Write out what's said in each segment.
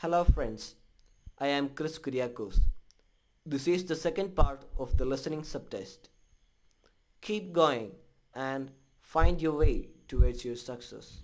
Hello friends, I am Chris Kuriakos. This is the second part of the listening subtest. Keep going and find your way towards your success.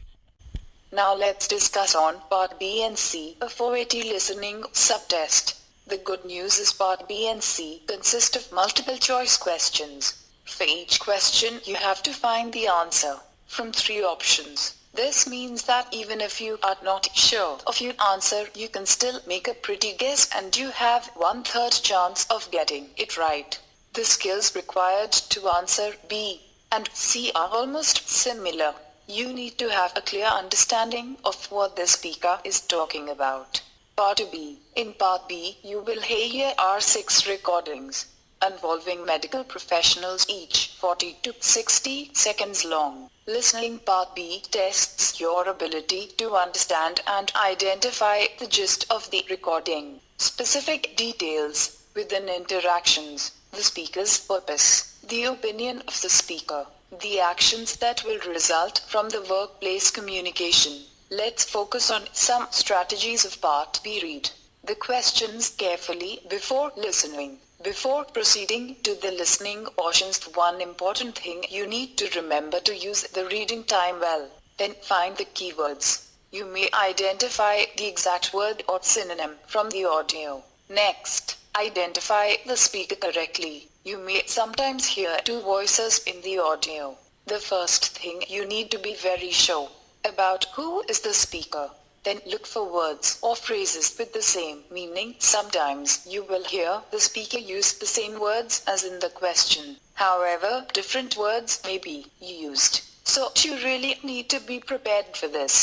Now let's discuss on Part B and C of OET listening subtest. The good news is Part B and C consist of multiple choice questions. For each question you have to find the answer from three options. This means that even if you are not sure of your answer, you can still make a pretty guess and you have 1/3 chance of getting it right. The skills required to answer B and C are almost similar. You need to have a clear understanding of what the speaker is talking about. Part B. In Part B, you will hear our 6 recordings involving medical professionals, each 40 to 60 seconds long. Listening Part B tests your ability to understand and identify the gist of the recording. Specific details within interactions, the speaker's purpose, the opinion of the speaker, the actions that will result from the workplace communication. Let's focus on some strategies of Part B. Read the questions carefully before listening. Before proceeding to the listening portions, one important thing you need to remember to use the reading time well. Then find the keywords. You may identify the exact word or synonym from the audio. Next, identify the speaker correctly. You may sometimes hear two voices in the audio. The first thing you need to be very sure about who is the speaker. Then look for words or phrases with the same meaning. Sometimes you will hear the speaker use the same words as in the question. However, different words may be used. So you really need to be prepared for this.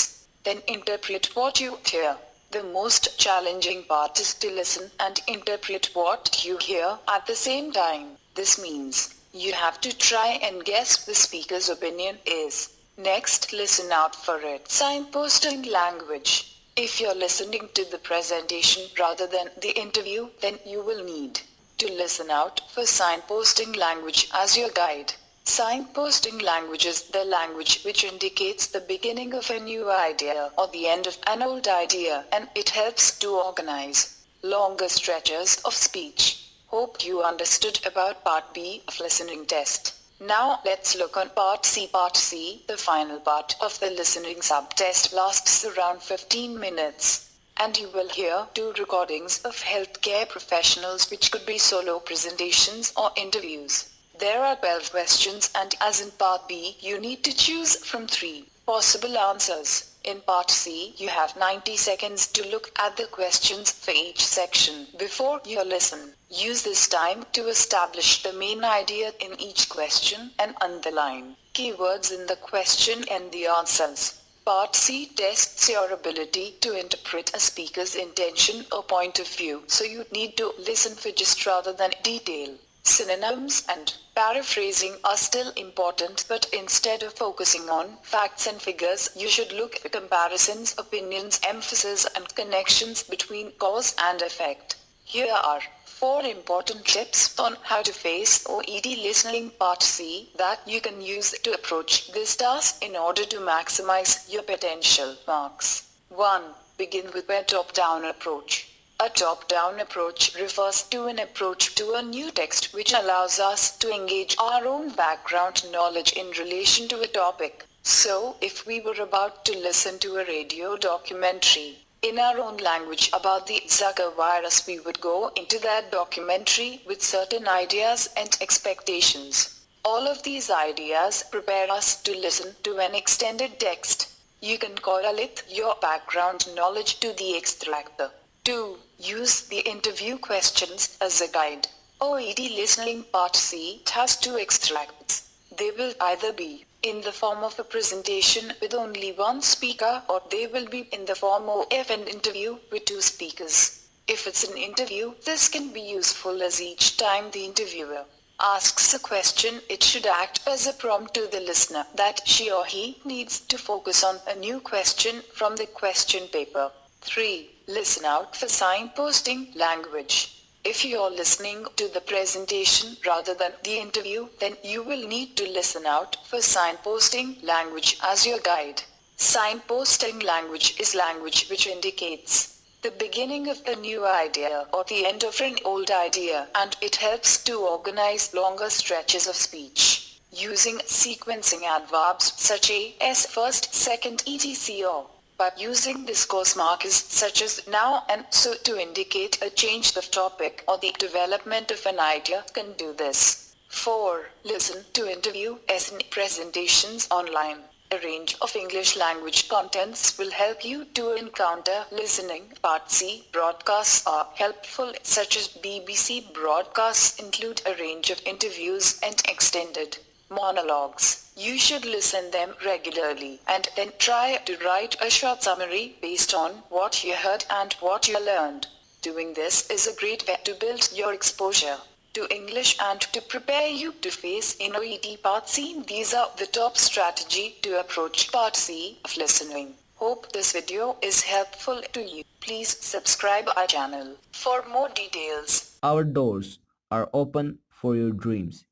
Then interpret what you hear. The most challenging part is to listen and interpret what you hear at the same time. This means you have to try and guess the speaker's opinion is. Next, listen out for it. Signposting language. If you're listening to the presentation rather than the interview, then you will need to listen out for signposting language as your guide. Signposting language is the language which indicates the beginning of a new idea or the end of an old idea, and it helps to organize longer stretches of speech. Hope you understood about Part B of listening test. Now let's look on Part C. Part C, the final part of the listening subtest, lasts around 15 minutes. And you will hear 2 recordings of healthcare professionals, which could be solo presentations or interviews. There are 12 questions, and as in Part B, you need to choose from 3 possible answers. In Part C, you have 90 seconds to look at the questions for each section before you listen. Use this time to establish the main idea in each question and underline keywords in the question and the answers. Part C tests your ability to interpret a speaker's intention or point of view, so you need to listen for gist rather than detail. Synonyms and paraphrasing are still important, but instead of focusing on facts and figures, you should look for comparisons, opinions, emphasis, and connections between cause and effect. Here are 4 important tips on how to face OET listening Part C that you can use to approach this task in order to maximize your potential marks. 1. Begin with a top-down approach. A top-down approach refers to an approach to a new text which allows us to engage our own background knowledge in relation to a topic. So, if we were about to listen to a radio documentary in our own language about the Zika virus, we would go into that documentary with certain ideas and expectations. All of these ideas prepare us to listen to an extended text. You can correlate your background knowledge to the extractor. 2. Use the interview questions as a guide. OET listening Part C has 2 extracts. They will either be in the form of a presentation with only one speaker, or they will be in the form of an interview with 2 speakers. If it's an interview, this can be useful, as each time the interviewer asks a question, it should act as a prompt to the listener that she or he needs to focus on a new question from the question paper. 3. Listen out for signposting language. If you're listening to the presentation rather than the interview, then you will need to listen out for signposting language as your guide. Signposting language is language which indicates the beginning of a new idea or the end of an old idea, and it helps to organize longer stretches of speech. Using sequencing adverbs such as first, second, etc. By using discourse markers such as now and so to indicate a change of topic or the development of an idea can do this. 4. Listen to interview as in presentations online. A range of English language contents will help you to encounter listening. Part C. Broadcasts are helpful, such as BBC broadcasts include a range of interviews and extended monologues. You should listen them regularly and then try to write a short summary based on what you heard and what you learned. Doing this is a great way to build your exposure to English and to prepare you to face in OET Part C. These are the top strategy to approach Part C of listening. Hope this video is helpful to you. Please subscribe our channel for more details. Our doors are open for your dreams.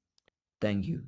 Thank you.